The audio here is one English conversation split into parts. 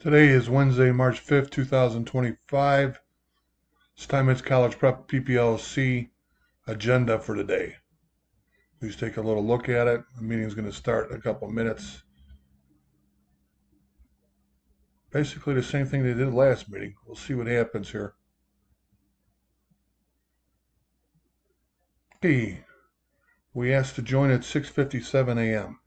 Today is Wednesday, March 5th, 2025. Steinmetz College Prep PPLC agenda for today. Please take a little look at it. The meeting is going to start in a couple minutes. Basically the same thing they did last meeting. We'll see what happens here. Okay. We asked to join at 6:57 a.m.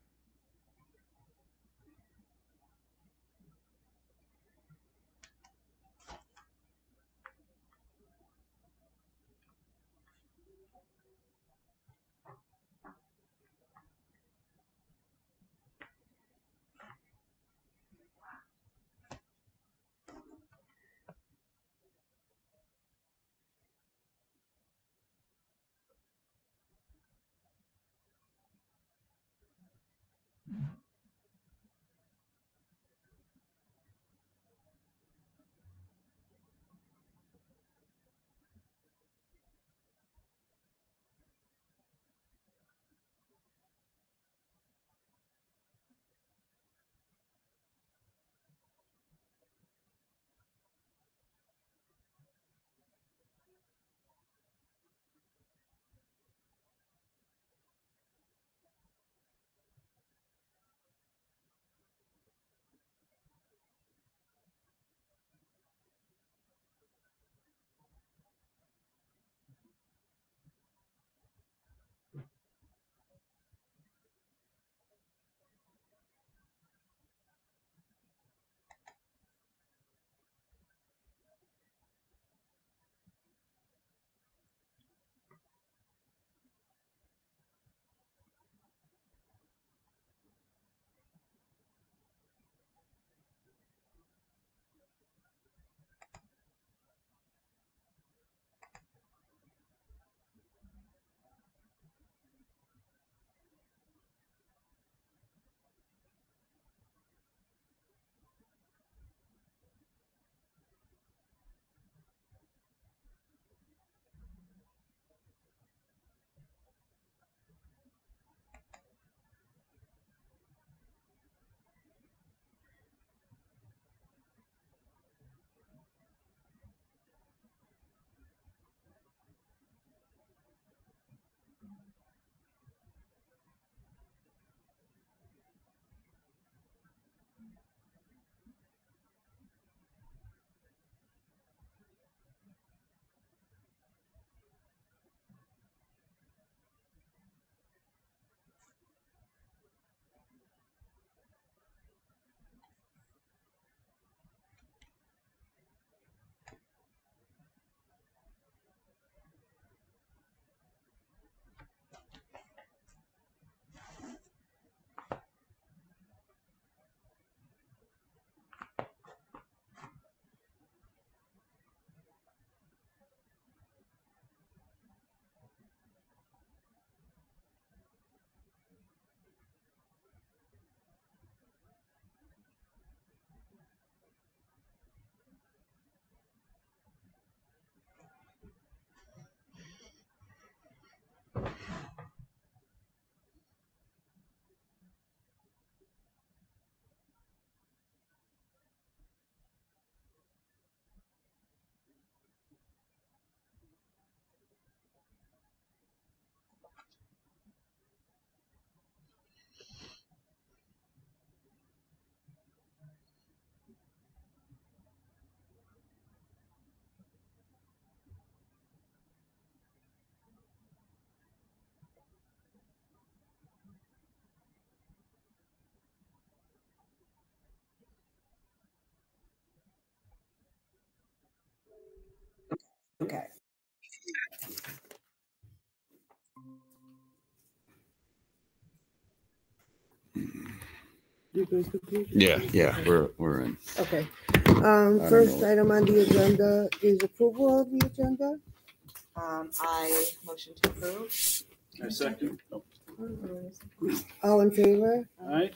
Okay. Yeah, we're in. Okay. First item on the agenda is approval of the agenda. I motion to approve. I second. All in favor? Aye.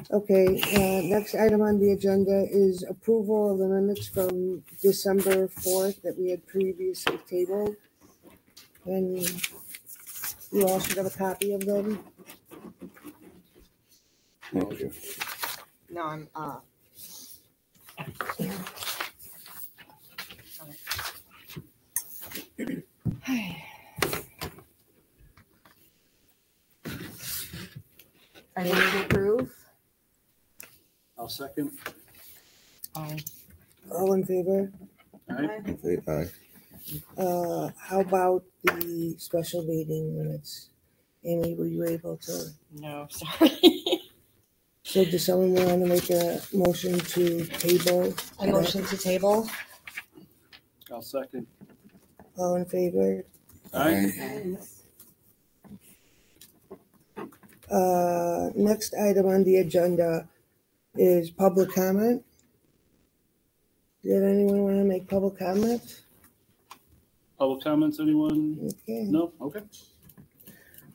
Okay, next item on the agenda is approval of the minutes from December 4th that we had previously tabled. And you also got a copy of them? Thank you. No, I'm, I move to approve. I'll second. All in favor? Aye. How about the special meeting minutes? Amy, were you able to? No, sorry. So does someone want to make a motion to table? I motion to table. I'll second. All in favor? Aye. Next item on the agenda is public comment. Did anyone want to make public comment? Public comments, anyone? Okay. No? Okay.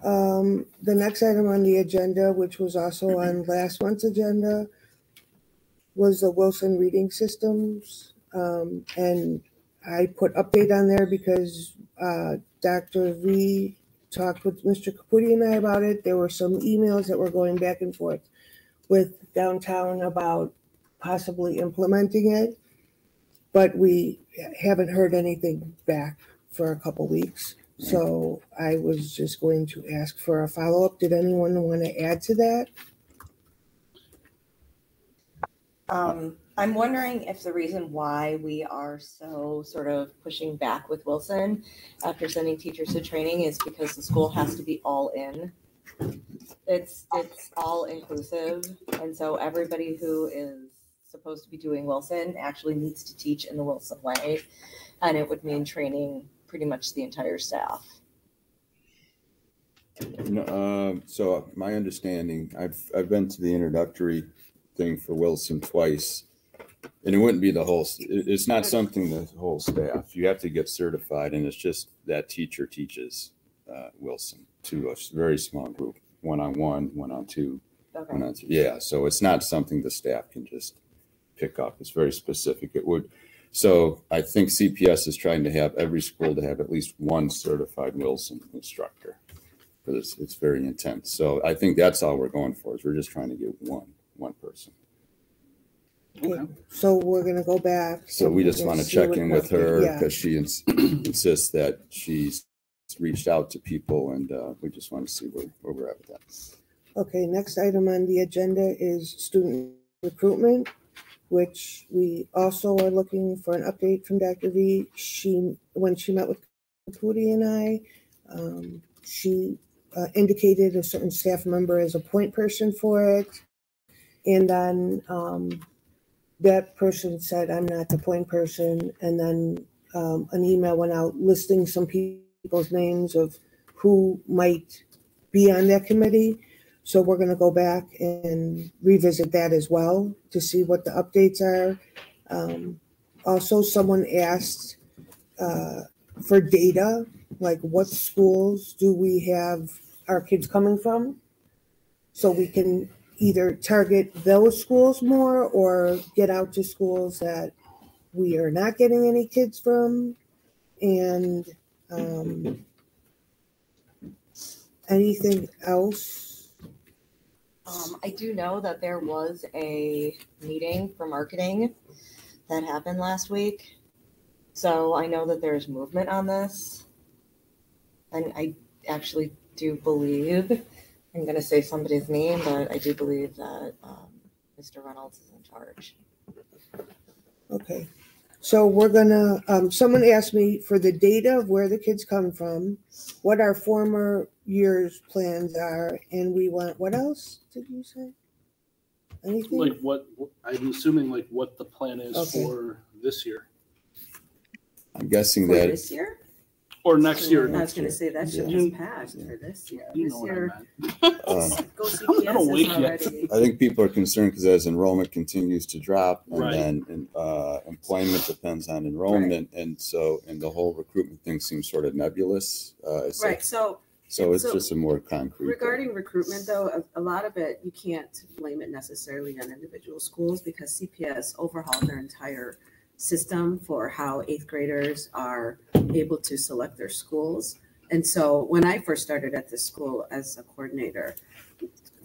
The next item on the agenda, which was also on last month's agenda, was the Wilson reading systems. And I put update on there because Dr. V talked with Mr. Caputi and I about it. There were some emails that were going back and forth with downtown about possibly implementing it, but we haven't heard anything back for a couple weeks. So I was just going to ask for a follow-up. Did anyone want to add to that? I'm wondering if the reason why we are so sort of pushing back with Wilson after sending teachers to training is because the school has to be all in. It's all inclusive. And so everybody who is supposed to be doing Wilson actually needs to teach in the Wilson way. And it would mean training pretty much the entire staff. No, so my understanding, I've been to the introductory thing for Wilson twice, and it wouldn't be the whole. It's not something the whole staff. You have to get certified, and it's just that teacher teaches Wilson to a very small group, 1-on-1, 1-on-2, Okay. 1-on-3. Yeah, so it's not something the staff can just pick up. It's very specific. It would. So I think CPS is trying to have every school to have at least one certified Wilson instructor. For this, it's very intense. So I think that's all we're going for. Is we're just trying to get one person. Okay. So we're going to go back. So we just want to check in with her Yeah. because she insists that she's reached out to people, and we just want to see where we're at with that. Okay, next item on the agenda is student recruitment, which we also are looking for an update from Dr. V. When she met with Caputi and I, she indicated a certain staff member as a point person for it. And then that person said, I'm not the point person. And then an email went out listing some people's names of who might be on that committee. So we're going to go back and revisit that as well to see what the updates are. Also, someone asked for data, like what schools do we have our kids coming from? So we can either target those schools more or get out to schools that we are not getting any kids from. And anything else? I do know that there was a meeting for marketing that happened last week. So I know that there's movement on this. And I actually do believe, I'm going to say somebody's name, but I do believe that Mr. Reynolds is in charge. Okay. So we're gonna, someone asked me for the data of where the kids come from, what our former years' plans are, and we want, what else did you say? Anything? Like what, I'm assuming like what the plan is Okay. for this year I'm guessing For that this year? or next year. I was gonna say that shit Yeah. was passed for this year. You This know what I year, meant. go I'm not CPS awake is yet. already. I think people are concerned because as enrollment continues to drop, and Right. then employment depends on enrollment, and the whole recruitment thing seems sort of nebulous. Right, so So it's So, just a more concrete. regarding recruitment though, a lot of it, you can't blame it necessarily on individual schools because CPS overhauled their entire system for how eighth graders are able to select their schools. And so when I first started at this school as a coordinator,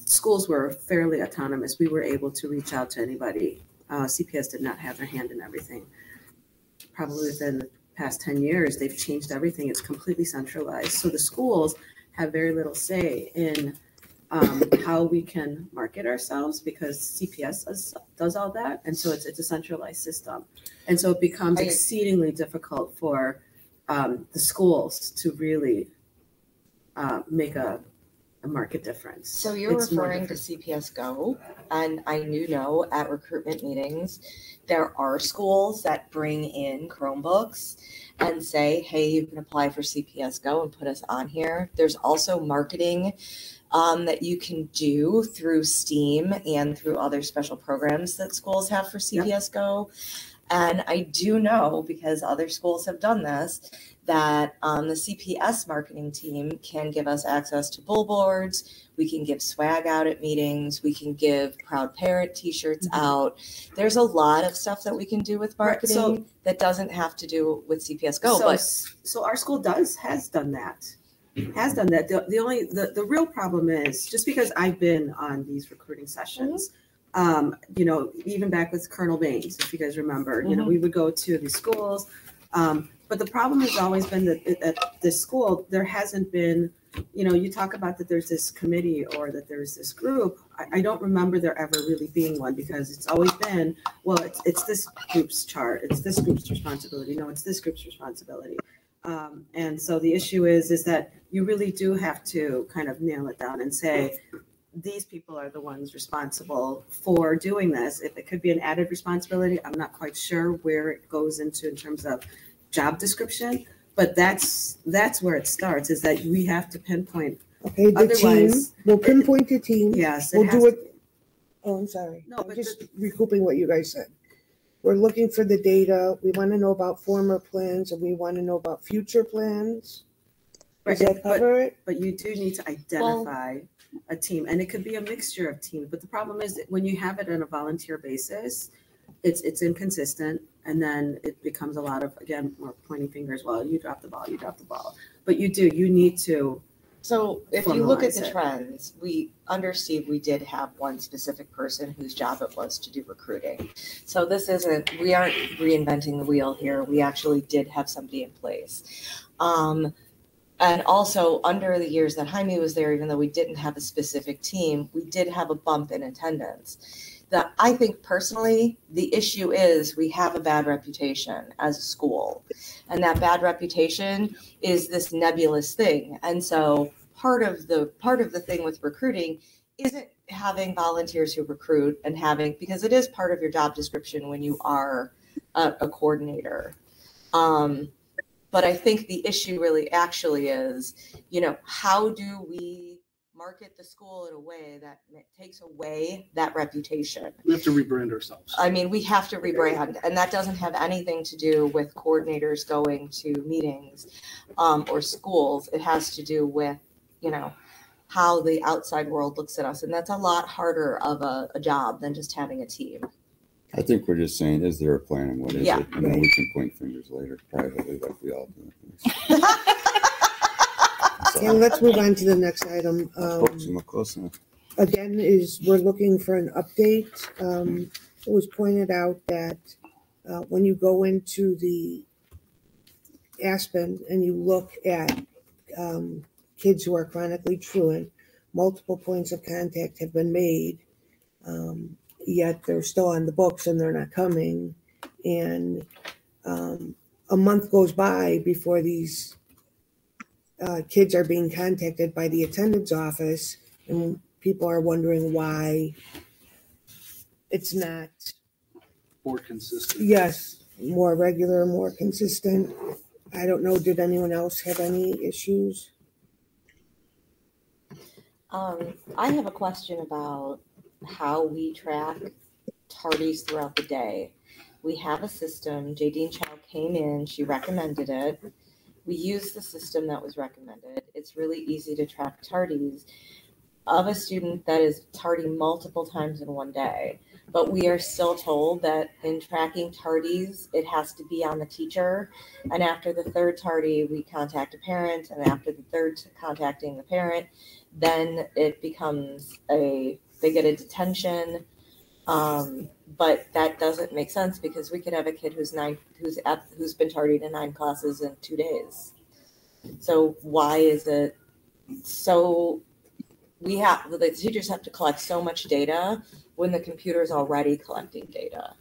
schools were fairly autonomous. We were able to reach out to anybody. CPS did not have their hand in everything. Probably within the past 10 years, they've changed everything. It's completely centralized. So the schools have very little say in how we can market ourselves because CPS does all that. And so it's a centralized system. And so it becomes exceedingly difficult for the schools to really make a market difference. So you're referring to CPS Go, and I know at recruitment meetings, there are schools that bring in Chromebooks and say, hey, you can apply for CPS Go and put us on here. There's also marketing that you can do through STEAM and through other special programs that schools have for CPS Go. And I do know, because other schools have done this, that the CPS marketing team can give us access to billboards. We can give swag out at meetings. We can give Proud Parent t-shirts out. There's a lot of stuff that we can do with marketing that doesn't have to do with CPS Go. So our school has done that. The real problem is, just because I've been on these recruiting sessions, even back with Colonel Baines, if you guys remember, we would go to the schools. But the problem has always been that at this school, there hasn't been, you talk about that there's this committee or that there's this group. I don't remember there ever really being one, because it's always been, well, it's this group's chart. It's this group's responsibility. No, it's this group's responsibility. And so the issue is that you really do have to kind of nail it down and say, these people are the ones responsible for doing this. If it could be an added responsibility, I'm not quite sure where it goes into in terms of job description, but that's where it starts, is that we have to pinpoint. Okay, the team, we'll pinpoint the team. Yes. We'll do it. Oh, I'm sorry. No, I'm but just recouping what you guys said. We're looking for the data. We want to know about former plans, and we want to know about future plans. Does that cover it? But you do need to identify a team, and it could be a mixture of teams. But the problem is that when you have it on a volunteer basis, it's inconsistent, and then it becomes a lot of, again, more pointing fingers. Well, you dropped the ball. But you need to. So if you look at the trends, under Steve, we did have one specific person whose job it was to do recruiting. So we aren't reinventing the wheel here. We actually did have somebody in place. And also, under the years that Jaime was there, even though we didn't have a specific team, we did have a bump in attendance. That I think personally, the issue is we have a bad reputation as a school, and that bad reputation is this nebulous thing. And so part of the thing with recruiting isn't having volunteers who recruit and because it is part of your job description when you are a coordinator. But I think the issue really actually is, how do we market the school in a way that takes away that reputation? We have to rebrand ourselves. I mean, we have to rebrand, and that doesn't have anything to do with coordinators going to meetings or schools. It has to do with, how the outside world looks at us. And that's a lot harder of a job than just having a team. I think we're just saying, is there a plan and what is it? And then we can point fingers later privately like we all do. Okay, let's move on to the next item. Again, we're looking for an update. It was pointed out that when you go into the Aspen and you look at kids who are chronically truant, multiple points of contact have been made, yet they're still on the books and they're not coming. And a month goes by before these kids are being contacted by the attendance office, and people are wondering why it's not more consistent. Yes, more regular, more consistent. I don't know. Did anyone else have any issues? I have a question about how we track tardies throughout the day. We have a system. Jadine Chow came in. She recommended it. We use the system that was recommended. It's really easy to track tardies of a student that is tardy multiple times in one day. But we are still told that in tracking tardies, it has to be on the teacher. And after the third tardy, we contact a parent. And after the third contacting the parent, then it becomes they get a detention. But that doesn't make sense because we could have a kid who's been tardied in 9 classes in 2 days. So why is it so the teachers have to collect so much data when the computer's already collecting data?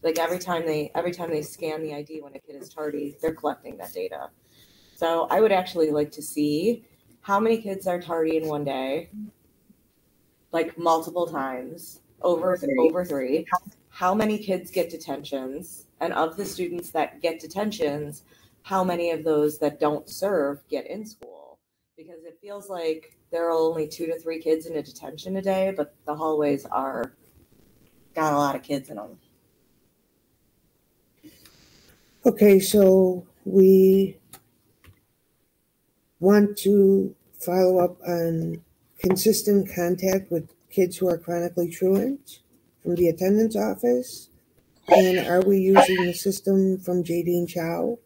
Like every time they scan the ID when a kid is tardy, they're collecting that data. So I would actually like to see how many kids are tardy in one day, like multiple times, over 3, how many kids get detentions, and of the students that get detentions, how many of those that don't serve get in school? Because it feels like there are only 2 to 3 kids in a detention a day, but the hallways got a lot of kids in them. Okay, so we want to follow up on consistent contact with kids who are chronically truant from the attendance office. And are we using the system from Jadine Chow?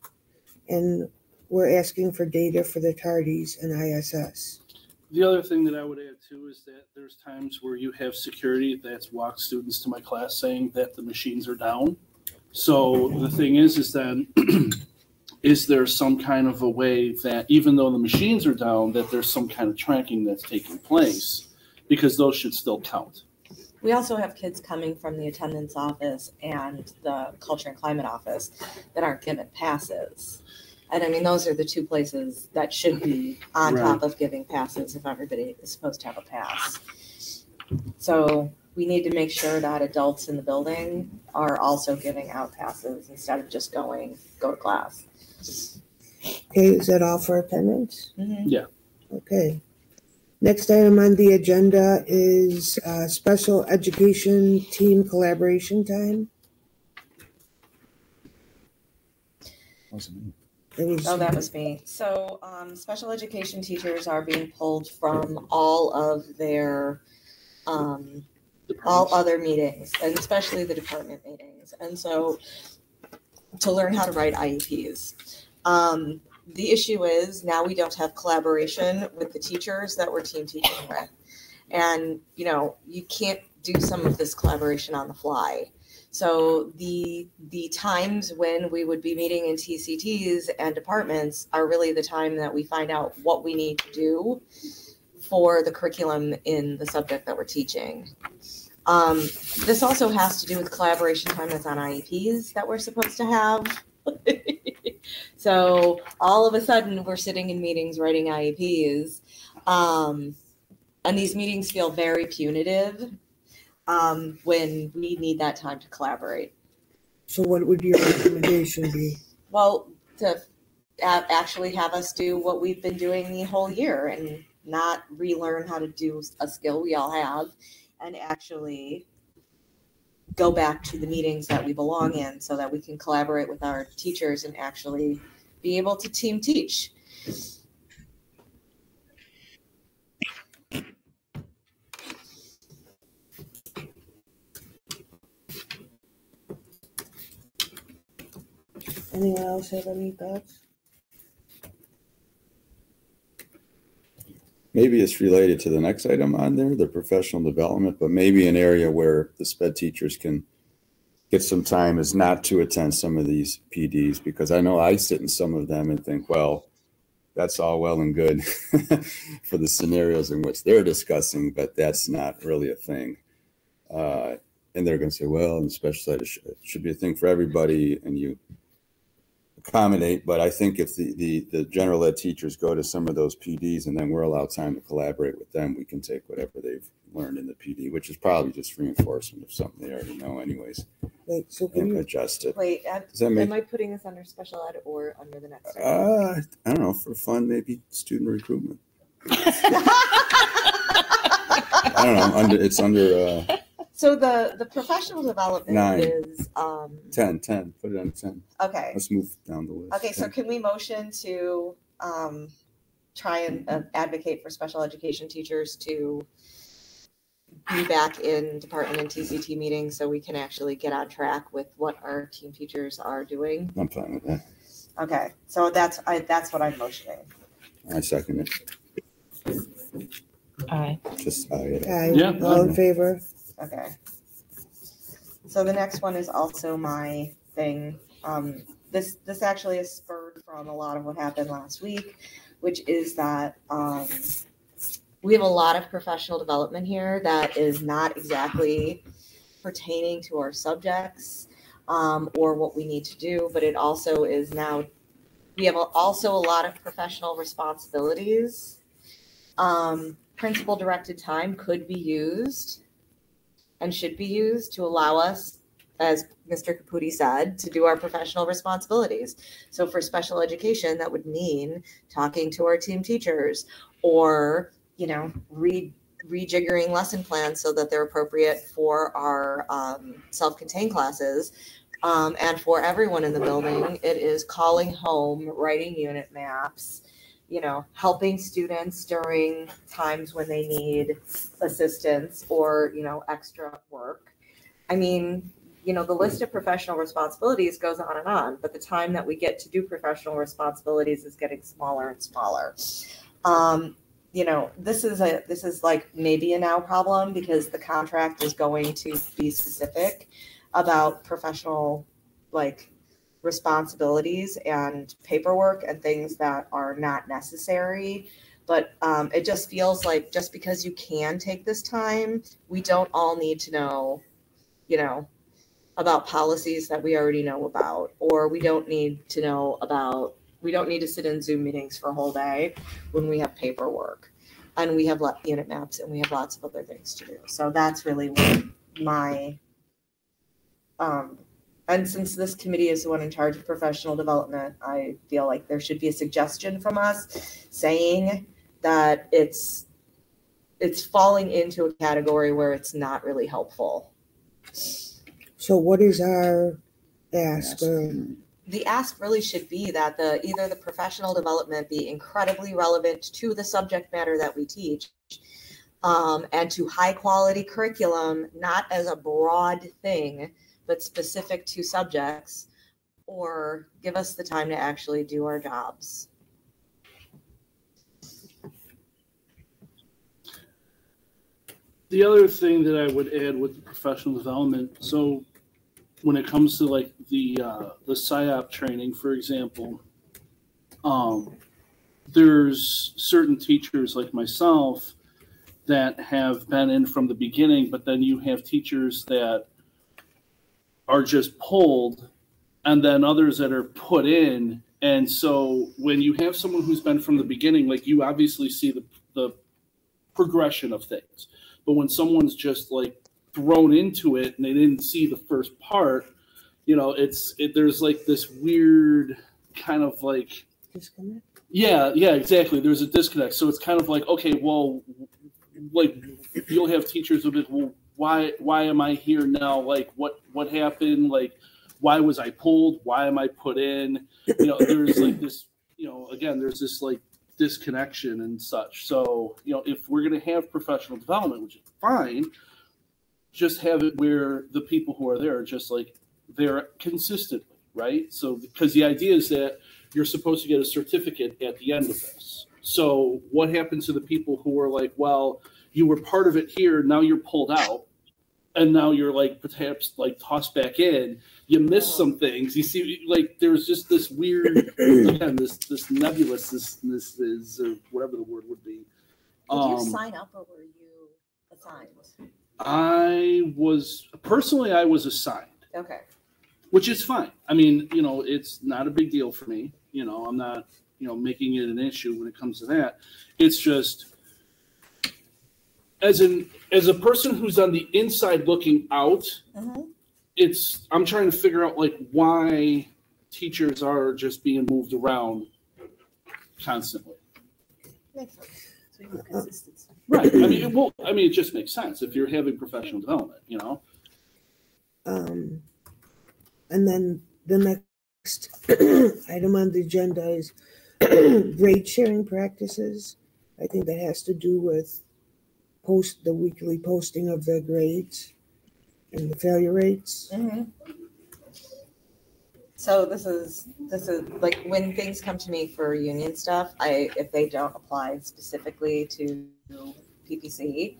And we're asking for data for the tardies and ISS. The other thing that I would add too is that there's times where you have security that's walked students to my class saying that the machines are down. So the thing is then, is there some kind of a way that even though the machines are down, that there's some kind of tracking that's taking place, because those should still count. We also have kids coming from the attendance office and the culture and climate office that aren't given passes. And I mean, those are the 2 places that should be on top of giving passes if everybody is supposed to have a pass. So we need to make sure that adults in the building are also giving out passes instead of just go to class. Okay, is that all for attendance? Mm-hmm. Yeah. Okay. Next item on the agenda is special education team collaboration time. That was me. So special education teachers are being pulled from all of their all other meetings, and especially the department meetings. And so to learn how to write IEPs. The issue is now we don't have collaboration with the teachers that we're team teaching with. And, you can't do some of this collaboration on the fly. So the times when we would be meeting in TCTs and departments are really the time that we find out what we need to do for the curriculum in the subject that we're teaching. This also has to do with collaboration time that's on IEPs that we're supposed to have. So all of a sudden we're sitting in meetings writing IEPs, and these meetings feel very punitive when we need that time to collaborate. So what would your recommendation be? Well, to actually have us do what we've been doing the whole year and not relearn how to do a skill we all have, and actually go back to the meetings that we belong in so that we can collaborate with our teachers and actually be able to team teach. Anyone else have any thoughts? Maybe it's related to the next item on there, the professional development, but maybe an area where the SPED teachers can get some time is not to attend some of these PDs, because I know I sit in some of them and think, well, that's all well and good for the scenarios in which they're discussing, but that's not really a thing. And they're going to say, well, in special ed, it should be a thing for everybody, and you accommodate. But I think if the general ed teachers go to some of those PDs and then we're allowed time to collaborate with them, we can take whatever they've learned in the PD, which is probably just reinforcement of something they already know anyways. Wait, so can And you adjust it. Wait, am I putting this under special ed or under the next? I don't know, for fun, maybe student recruitment. I don't know. It's under So the professional development 9. is 10. Put it on 10. okay. Let's move down the list. Okay, so 10. can we motion to try and advocate for special education teachers to be back in department and TCT meetings so we can actually get on track with what our team teachers are doing? I'm fine with that. Okay, so that's what I'm motioning. I second it. Aye. Just aye. Aye. Yeah. All in favor? Okay. So the next one is also my thing. This actually is spurred from a lot of what happened last week, which is that we have a lot of professional development here that is not exactly pertaining to our subjects or what we need to do, but it also is now, we have also a lot of professional responsibilities. Principal directed time could be used and should be used to allow us, as Mr. Caputi said, to do our professional responsibilities. So for special education, that would mean talking to our team teachers or, you know, rejiggering lesson plans so that they're appropriate for our self-contained classes. And for everyone in the building, it is calling home, writing unit maps, you know, helping students during times when they need assistance or, you know, extra work. I mean, you know, the list of professional responsibilities goes on, but the time that we get to do professional responsibilities is getting smaller and smaller. You know, this is like maybe a now problem because the contract is going to be specific about professional like responsibilities and paperwork and things that are not necessary. But it just feels like just because you can take this time, we don't all need to know, you know, about policies that we already know about, or we don't need to know about, we don't need to sit in Zoom meetings for a whole day when we have paperwork and we have unit maps and we have lots of other things to do. So that's really what my, and since this committee is the one in charge of professional development, I feel like there should be a suggestion from us saying that it's falling into a category where it's not really helpful. So what is our ask? The ask really should be that either the professional development be incredibly relevant to the subject matter that we teach, and to high quality curriculum, not as a broad thing, but specific to subjects, or give us the time to actually do our jobs. The other thing that I would add with the professional development, so when it comes to like the PSYOP training, for example, there's certain teachers like myself that have been in from the beginning, but then you have teachers that are just pulled and then others that are put in. And so when you have someone who's been from the beginning, like you obviously see the progression of things. But when someone's just like thrown into it and they didn't see the first part, you know, there's like this weird kind of like Disconnect? Yeah, exactly. There's a disconnect. So it's kind of like, okay, well, like you'll have teachers who'll be, well, why am I here now? Like what happened? Like why was I pulled? Why am I put in? You know, there's like this, you know, again, there's this like disconnection and such. So, you know, if we're going to have professional development, which is fine, just have it where the people who are there are just like there consistently, right? So, because the idea is that you're supposed to get a certificate at the end of this. So what happens to the people who are like, well, you were part of it here, now you're pulled out, and now you're like perhaps like tossed back in, you miss some things. You see, like there's just this weird, again, this nebulousness is whatever the word would be. Did you sign up or were you assigned? I was assigned. Okay. Which is fine. I mean, you know, it's not a big deal for me. You know, I'm not, you know, making it an issue when it comes to that. It's just as a person who's on the inside looking out, I'm trying to figure out like why teachers are just being moved around constantly. Makes sense. So you want consistency. Right. I mean, it just makes sense if you're having professional development, you know. And then the next item on the agenda is grade sharing practices. I think that has to do with the weekly posting of the grades and the failure rates. So this is like when things come to me for union stuff, if they don't apply specifically to PPC.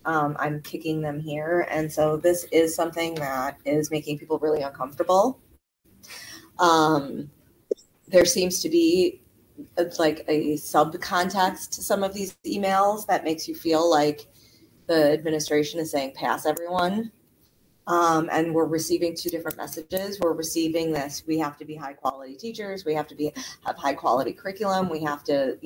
I'm kicking them here. And so this is something that is making people really uncomfortable. There seems to be like a subcontext to some of these emails that makes you feel like the administration is saying pass everyone. And we're receiving two different messages. We're receiving this: we have to be high quality teachers, we have to have high quality curriculum, we have to,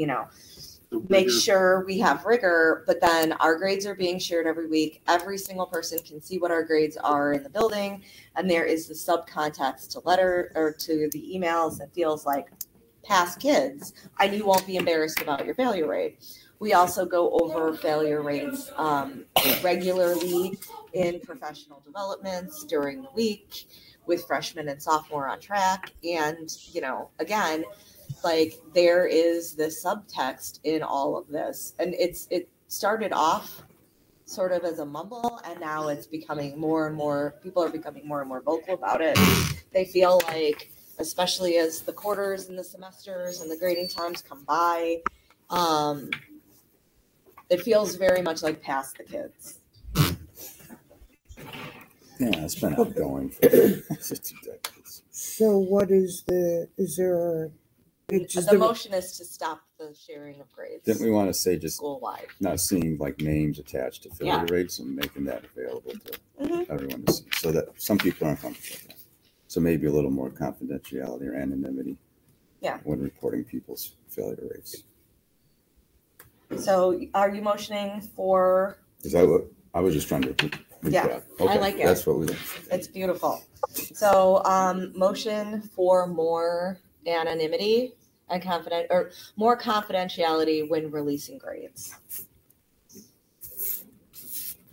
make sure we have rigor. But then our grades are being shared every week. Every single person can see what our grades are in the building, and there is the subcontext to letter or to the emails that feels like pass kids, and you won't be embarrassed about your failure rate. We also go over failure rates regularly in professional developments during the week with freshmen and sophomore on track. And, again, like there is this subtext in all of this. And it started off sort of as a mumble, and now it's becoming more and more, people are becoming more and more vocal about it. They feel like, especially as the quarters and the semesters and the grading times come by, it feels very much like pass the kids. Yeah, it's been ongoing for 50 decades. So what is the motion is to stop the sharing of grades. Didn't we want to say just school-wide, not seeing like names attached to failure rates and making that available to everyone to see, so that some people aren't comfortable with that. So maybe a little more confidentiality or anonymity when reporting people's failure rates. So are you motioning for? Is that what I was just trying to? Yeah, okay. I like it. That's what we. It's beautiful. So motion for more anonymity and more confidentiality when releasing grades.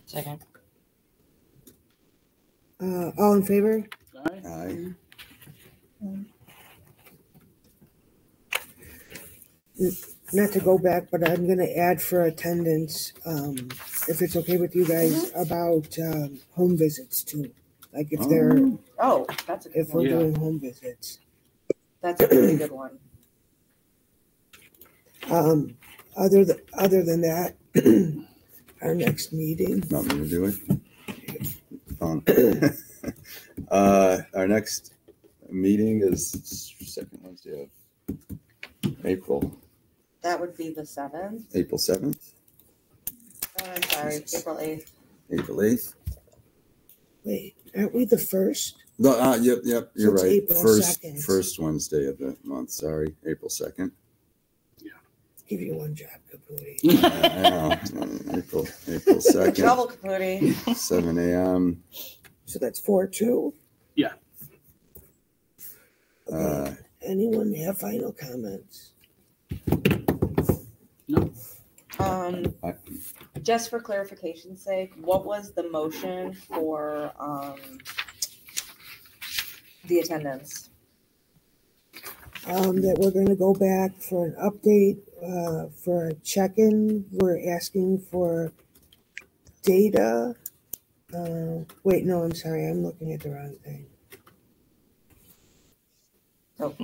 Second. All in favor? Aye. Not to go back, but I'm going to add for attendance, if it's okay with you guys, about home visits too. Like if they're that's a good if we're doing home visits. That's a really good one. Other than that, our next meeting. Not me to do it. Our next meeting is second Wednesday of April. That would be the 7th. April 7th. Oh, I'm sorry, April 8th. April 8th. Wait, aren't we the first? No, yep, you're right. April First 2nd. First Wednesday of the month. Sorry, April 2nd. Give you one job, Caputi. I know. April 2nd. Trouble, Caputi. 7 a.m. So that's 4/2. Yeah. Okay. Anyone have final comments? No. Just for clarification's sake, what was the motion for the attendance? That we're going to go back for an update, for a check-in. We're asking for data. Wait, no, I'm sorry. I'm looking at the wrong thing.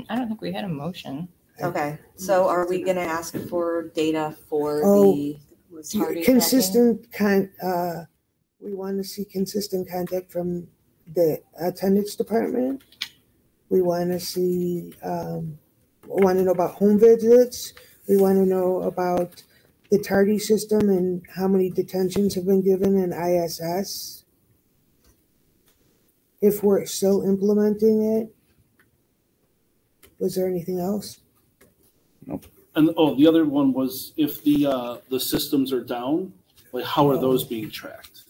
I don't think we had a motion. Okay, so are we going to ask for data for the tardy consistent we want to see consistent contact from the attendance department. We want to see, want to know about home visits. We want to know about the tardy system and how many detentions have been given in ISS. If we're still implementing it. Was there anything else? Nope. And the other one was if the systems are down, like how are those being tracked?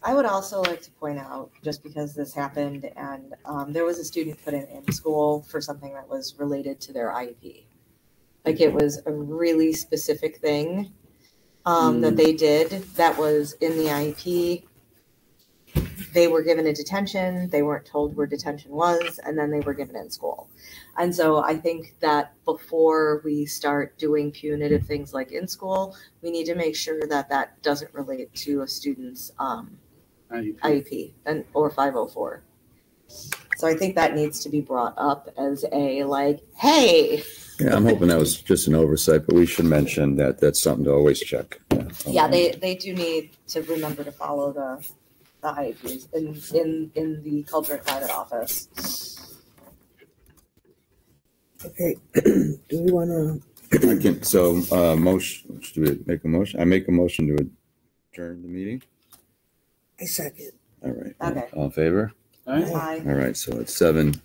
I would also like to point out, just because this happened, and there was a student put in school for something that was related to their IEP. Like it was a really specific thing that they did that was in the IEP. They were given a detention. They weren't told where detention was, and then they were given in school. And so I think that before we start doing punitive things like in school, we need to make sure that that doesn't relate to a student's IEP or 504. So I think that needs to be brought up as a hey. Yeah, I'm hoping that was just an oversight, but we should mention that that's something to always check. Yeah. Yeah, they do need to remember to follow the IEPs in the culture and climate office. Okay, do we want to, I can, so, motion, should we make a motion? I make a motion to adjourn the meeting. I second. All right. Okay. All in favor? All right. Aye. All right, so it's 7:27.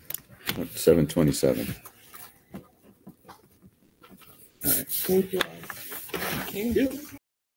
Thank you all. Thank you.